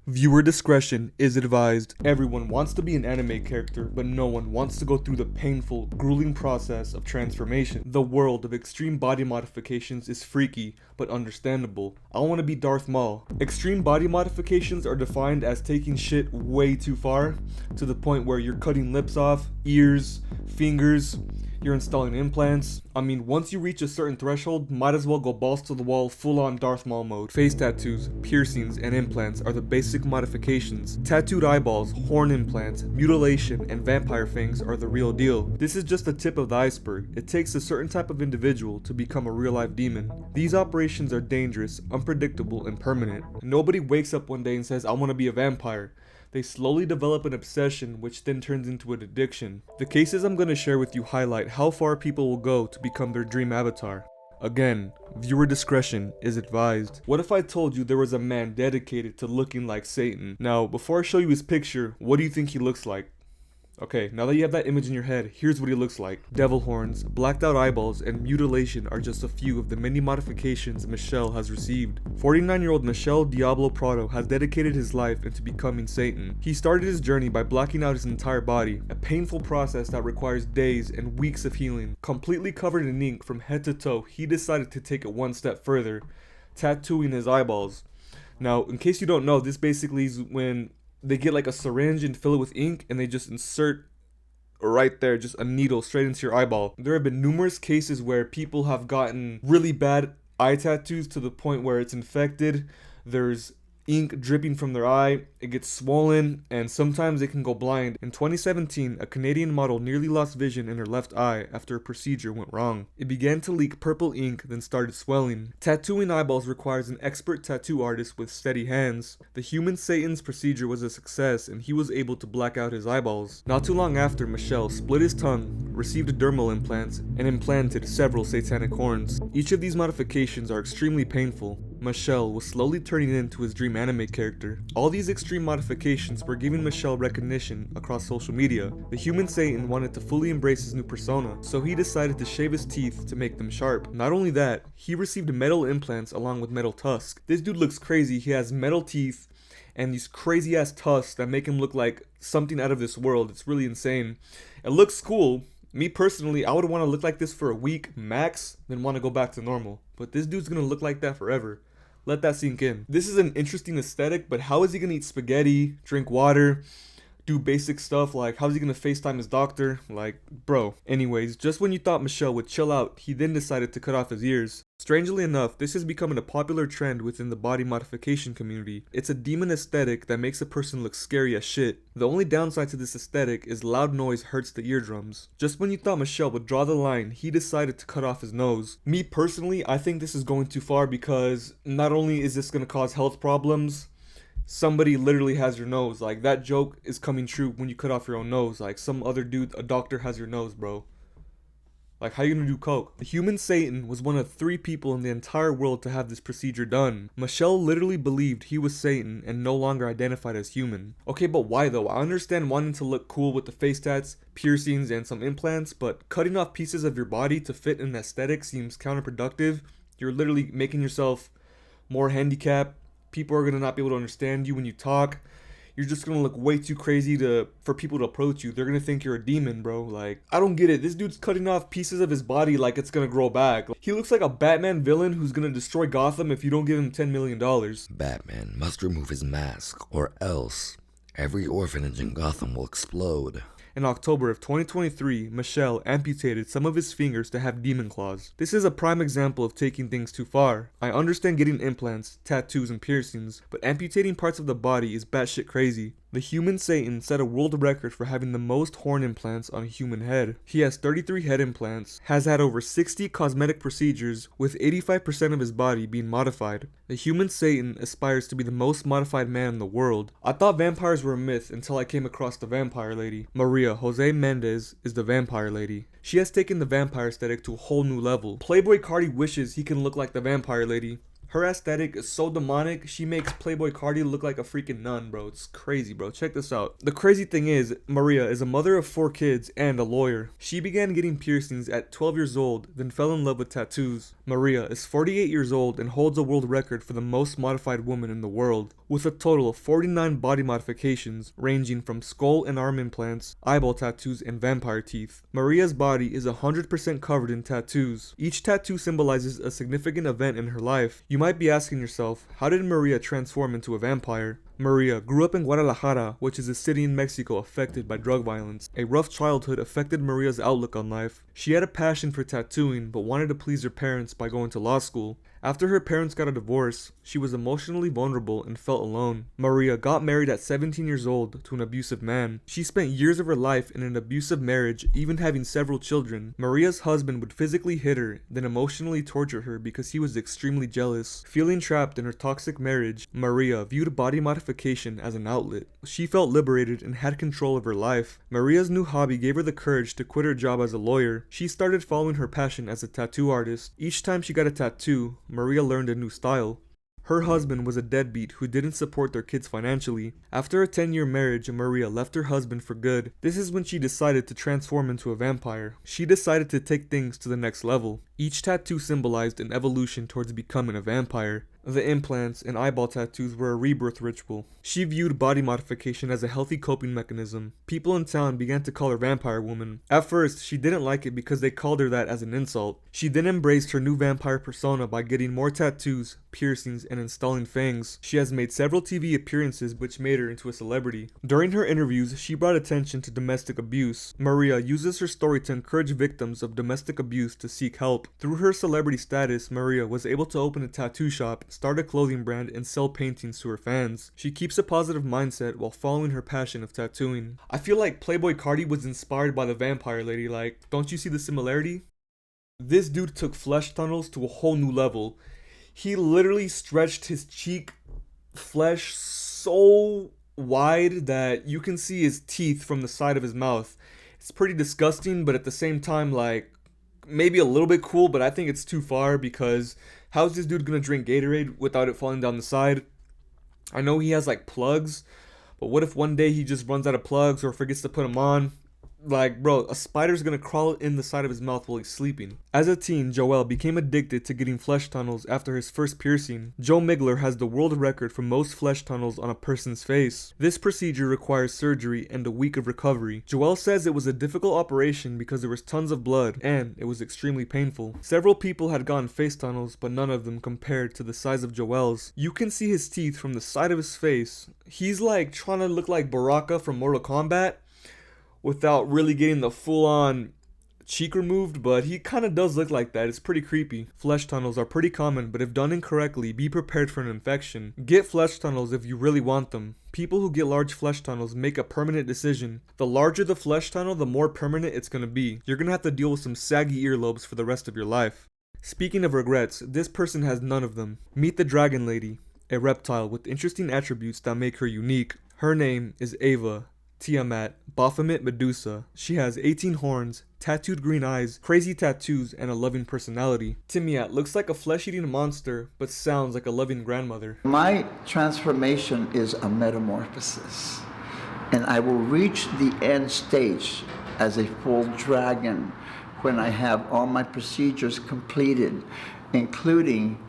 Viewer discretion is advised. Everyone wants to be an anime character, but no one wants to go through the painful, grueling process of transformation. The world of extreme body modifications is freaky, but understandable. I want to be Darth Maul. Extreme body modifications are defined as taking shit way too far, to the point where you're cutting lips off, ears, fingers, you're installing implants. I mean, once you reach a certain threshold, might as well go balls to the wall, full on Darth Maul mode. Face tattoos, piercings, and implants are the basic modifications. Tattooed eyeballs, horn implants, mutilation, and vampire fangs are the real deal. This is just the tip of the iceberg. It takes a certain type of individual to become a real life demon. These operations are dangerous, unpredictable, and permanent. Nobody wakes up one day and says, I want to be a vampire. They slowly develop an obsession, which then turns into an addiction. The cases I'm going to share with you highlight how far people will go to become their dream avatar. Again, viewer discretion is advised. What if I told you there was a man dedicated to looking like Satan? Now, before I show you his picture, what do you think he looks like? Okay, now that you have that image in your head, here's what he looks like. Devil horns, blacked out eyeballs, and mutilation are just a few of the many modifications Michel has received. 49-year-old Michel Diablo Prado has dedicated his life into becoming Satan. He started his journey by blacking out his entire body, a painful process that requires days and weeks of healing. Completely covered in ink from head to toe, he decided to take it one step further, tattooing his eyeballs. Now, in case you don't know, this basically is when they get like a syringe and fill it with ink and they just insert right there, just a needle straight into your eyeball. There have been numerous cases where people have gotten really bad eye tattoos to the point where it's infected. There's ink dripping from their eye, it gets swollen, and sometimes they can go blind. In 2017, a Canadian model nearly lost vision in her left eye after a procedure went wrong. It began to leak purple ink, then started swelling. Tattooing eyeballs requires an expert tattoo artist with steady hands. The human Satan's procedure was a success, and he was able to black out his eyeballs. Not too long after, Michel split his tongue, received dermal implants, and implanted several satanic horns. Each of these modifications are extremely painful. Michel was slowly turning into his dream anime character. All these extreme modifications were giving Michel recognition across social media. The human Satan wanted to fully embrace his new persona, so he decided to shave his teeth to make them sharp. Not only that, he received metal implants along with metal tusks. This dude looks crazy. He has metal teeth and these crazy ass tusks that make him look like something out of this world. It's really insane. It looks cool. Me personally, I would want to look like this for a week max, then want to go back to normal. But this dude's gonna look like that forever. Let that sink in. This is an interesting aesthetic, but how is he gonna eat spaghetti, drink water, do basic stuff? Like, how's he gonna FaceTime his doctor? Like, bro. Anyways, just when you thought Michel would chill out, he then decided to cut off his ears. Strangely enough, this is becoming a popular trend within the body modification community. It's a demon aesthetic that makes a person look scary as shit. The only downside to this aesthetic is loud noise hurts the eardrums. Just when you thought Michel would draw the line, he decided to cut off his nose. Me personally, I think this is going too far because not only is this going to cause health problems, somebody literally has your nose. Like, that joke is coming true when you cut off your own nose. Like, some other dude, a doctor, has your nose, bro. Like, how you gonna do coke? The human Satan was one of 3 people in the entire world to have this procedure done. Michel literally believed he was Satan and no longer identified as human. Okay, but why though? I understand wanting to look cool with the face tats, piercings, and some implants, but cutting off pieces of your body to fit an aesthetic seems counterproductive. You're literally making yourself more handicapped. People are gonna not be able to understand you when you talk. You're just gonna look way too crazy for people to approach you. They're gonna think you're a demon, bro. Like, I don't get it. This dude's cutting off pieces of his body like it's gonna grow back. He looks like a Batman villain who's gonna destroy Gotham if you don't give him $10 million. Batman must remove his mask, or else every orphanage in Gotham will explode. In October of 2023, Michel amputated some of his fingers to have demon claws. This is a prime example of taking things too far. I understand getting implants, tattoos, and piercings, but amputating parts of the body is batshit crazy. The human Satan set a world record for having the most horn implants on a human head. He has 33 head implants, has had over 60 cosmetic procedures, with 85% of his body being modified. The human Satan aspires to be the most modified man in the world. I thought vampires were a myth until I came across the vampire lady. Maria Jose Mendez is the vampire lady. She has taken the vampire aesthetic to a whole new level. Playboy Cardi wishes he can look like the vampire lady. Her aesthetic is so demonic, she makes Playboy Cardi look like a freaking nun, bro. It's crazy, bro. Check this out. The crazy thing is, Maria is a mother of 4 kids and a lawyer. She began getting piercings at 12 years old, then fell in love with tattoos. Maria is 48 years old and holds a world record for the most modified woman in the world, with a total of 49 body modifications, ranging from skull and arm implants, eyeball tattoos, and vampire teeth. Maria's body is 100% covered in tattoos. Each tattoo symbolizes a significant event in her life. You might be asking yourself, how did Maria transform into a vampire? Maria grew up in Guadalajara, which is a city in Mexico affected by drug violence. A rough childhood affected Maria's outlook on life. She had a passion for tattooing, but wanted to please her parents by going to law school. After her parents got a divorce, she was emotionally vulnerable and felt alone. Maria got married at 17 years old to an abusive man. She spent years of her life in an abusive marriage, even having several children. Maria's husband would physically hit her, then emotionally torture her because he was extremely jealous. Feeling trapped in her toxic marriage, Maria viewed body modification as an outlet. She felt liberated and had control of her life. Maria's new hobby gave her the courage to quit her job as a lawyer. She started following her passion as a tattoo artist. Each time she got a tattoo, Maria learned a new style. Her husband was a deadbeat who didn't support their kids financially. After a 10-year marriage, Maria left her husband for good. This is when she decided to transform into a vampire. She decided to take things to the next level. Each tattoo symbolized an evolution towards becoming a vampire. The implants and eyeball tattoos were a rebirth ritual. She viewed body modification as a healthy coping mechanism. People in town began to call her Vampire Woman. At first, she didn't like it because they called her that as an insult. She then embraced her new vampire persona by getting more tattoos, piercings, and installing fangs. She has made several TV appearances which made her into a celebrity. During her interviews, she brought attention to domestic abuse. Maria uses her story to encourage victims of domestic abuse to seek help. Through her celebrity status, Maria was able to open a tattoo shop, start a clothing brand, and sell paintings to her fans. She keeps a positive mindset while following her passion of tattooing. I feel like Playboy Cardi was inspired by the vampire lady, like, don't you see the similarity? This dude took flesh tunnels to a whole new level. He literally stretched his cheek flesh so wide that you can see his teeth from the side of his mouth. It's pretty disgusting, but at the same time, like, maybe a little bit cool, but I think it's too far because how's this dude gonna drink Gatorade without it falling down the side? I know he has like plugs, but what if one day he just runs out of plugs or forgets to put them on? Like, bro, a spider's gonna crawl in the side of his mouth while he's sleeping. As a teen, Joel became addicted to getting flesh tunnels after his first piercing. Joe Migler has the world record for most flesh tunnels on a person's face. This procedure requires surgery and a week of recovery. Joel says it was a difficult operation because there was tons of blood, and it was extremely painful. Several people had gotten face tunnels, but none of them compared to the size of Joel's. You can see his teeth from the side of his face. He's like trying to look like Baraka from Mortal Kombat, without really getting the full-on cheek removed, but he kind of does look like that. It's pretty creepy. Flesh tunnels are pretty common, but if done incorrectly, be prepared for an infection. Get flesh tunnels if you really want them. People who get large flesh tunnels make a permanent decision. The larger the flesh tunnel, the more permanent it's gonna be. You're gonna have to deal with some saggy earlobes for the rest of your life. Speaking of regrets, this person has none of them. Meet the Dragon Lady, a reptile with interesting attributes that make her unique. Her name is Ava Tiamat Baphomet Medusa. She has 18 horns, tattooed green eyes, crazy tattoos, and a loving personality. Tiamat looks like a flesh-eating monster, but sounds like a loving grandmother. My transformation is a metamorphosis, and I will reach the end stage as a full dragon when I have all my procedures completed, including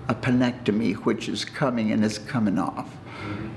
a penectomy, which is coming and is coming off,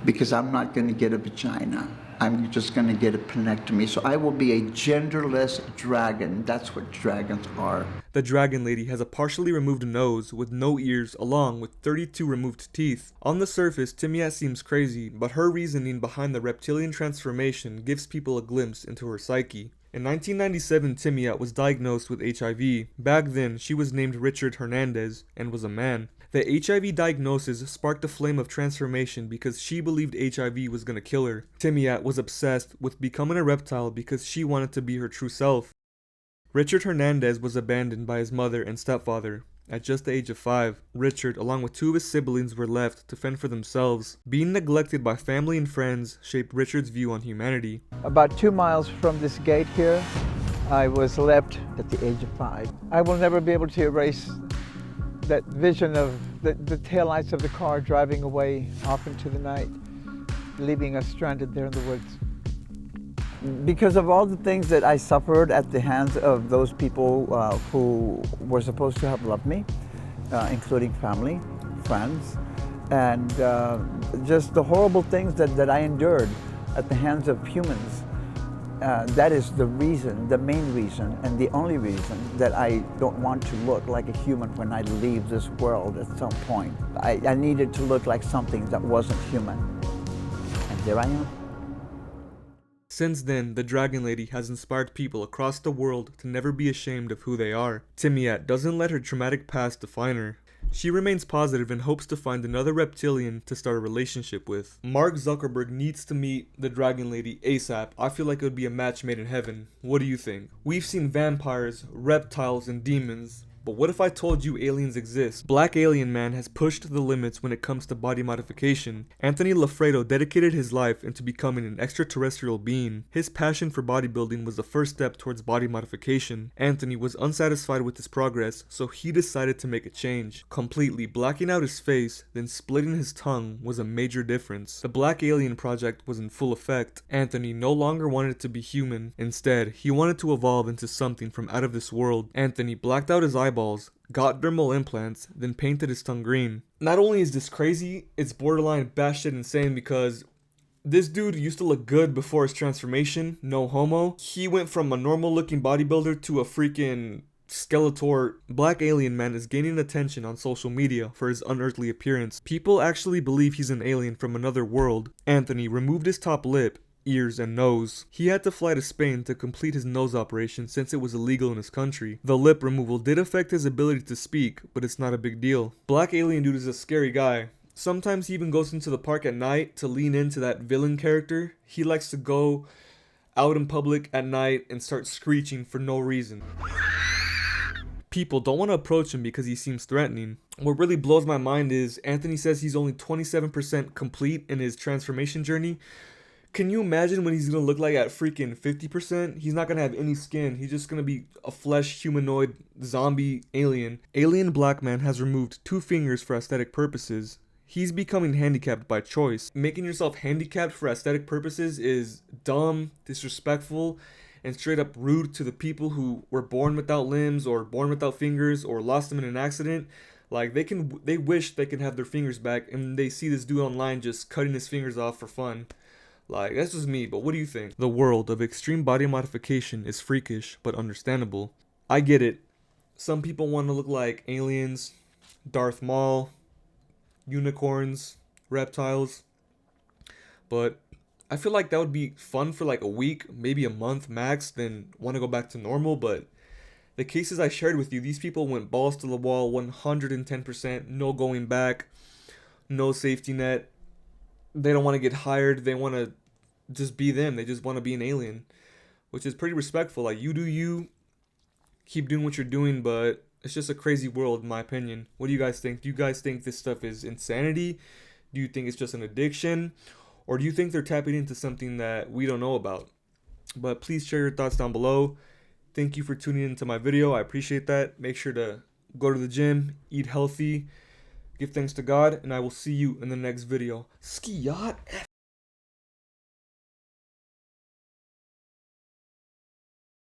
because I'm not going to get a vagina. I'm just going to get a penectomy. So I will be a genderless dragon. That's what dragons are. The Dragon Lady has a partially removed nose with no ears, along with 32 removed teeth. On the surface, Tiamat seems crazy, but her reasoning behind the reptilian transformation gives people a glimpse into her psyche. In 1997, Tiamat was diagnosed with HIV. Back then, she was named Richard Hernandez and was a man. The HIV diagnosis sparked a flame of transformation because she believed HIV was gonna kill her. Tiamat was obsessed with becoming a reptile because she wanted to be her true self. Richard Hernandez was abandoned by his mother and stepfather. At just the age of 5, Richard, along with 2 of his siblings, were left to fend for themselves. Being neglected by family and friends shaped Richard's view on humanity. About 2 miles from this gate here, I was left at the age of 5. I will never be able to erase that vision of the taillights of the car driving away off into the night, leaving us stranded there in the woods. Because of all the things that I suffered at the hands of those people who were supposed to have loved me, including family, friends, and just the horrible things that I endured at the hands of humans. That is the reason, the main reason, and the only reason that I don't want to look like a human when I leave this world at some point. I needed to look like something that wasn't human. And there I am. Since then, the Dragon Lady has inspired people across the world to never be ashamed of who they are. Timiat doesn't let her traumatic past define her. She remains positive and hopes to find another reptilian to start a relationship with. Mark Zuckerberg needs to meet the Dragon Lady ASAP. I feel like it would be a match made in heaven. What do you think? We've seen vampires, reptiles, and demons. But what if I told you aliens exist? Black Alien Man has pushed the limits when it comes to body modification. Anthony Lafredo dedicated his life into becoming an extraterrestrial being. His passion for bodybuilding was the first step towards body modification. Anthony was unsatisfied with his progress, so he decided to make a change. Completely blacking out his face, then splitting his tongue was a major difference. The Black Alien Project was in full effect. Anthony no longer wanted to be human. Instead, he wanted to evolve into something from out of this world. Anthony blacked out his eyeballs, got dermal implants, then painted his tongue green. Not only is this crazy, it's borderline batshit insane because this dude used to look good before his transformation, no homo. He went from a normal looking bodybuilder to a freaking Skeletor. Black Alien Man is gaining attention on social media for his unearthly appearance. People actually believe he's an alien from another world. Anthony removed his top lip, ears, and nose. He had to fly to Spain to complete his nose operation since it was illegal in his country. The lip removal did affect his ability to speak, but it's not a big deal. Black Alien Dude is a scary guy. Sometimes he even goes into the park at night to lean into that villain character. He likes to go out in public at night and start screeching for no reason. People don't want to approach him because he seems threatening. What really blows my mind is Anthony says he's only 27% complete in his transformation journey. Can you imagine what he's going to look like at freaking 50%? He's not going to have any skin. He's just going to be a flesh humanoid zombie alien. Alien Black Man has removed 2 fingers for aesthetic purposes. He's becoming handicapped by choice. Making yourself handicapped for aesthetic purposes is dumb, disrespectful, and straight up rude to the people who were born without limbs or born without fingers or lost them in an accident. Like they wish they could have their fingers back, and they see this dude online just cutting his fingers off for fun. Like, that's just me, but what do you think? The world of extreme body modification is freakish, but understandable. I get it. Some people want to look like aliens, Darth Maul, unicorns, reptiles. But I feel like that would be fun for like a week, maybe a month max, then want to go back to normal. But the cases I shared with you, these people went balls to the wall, 110%, no going back, no safety net. They don't want to get hired. They want to just be them. They just want to be an alien, which is pretty respectful. Like, you do you, keep doing what you're doing, but it's just a crazy world in my opinion. What do you guys think? Do you guys think this stuff is insanity? Do you think it's just an addiction? Or do you think they're tapping into something that we don't know about? But please share your thoughts down below. Thank you for tuning into my video. I appreciate that. Make sure to go to the gym, eat healthy, give thanks to God, and I will see you in the next video. Ski yacht.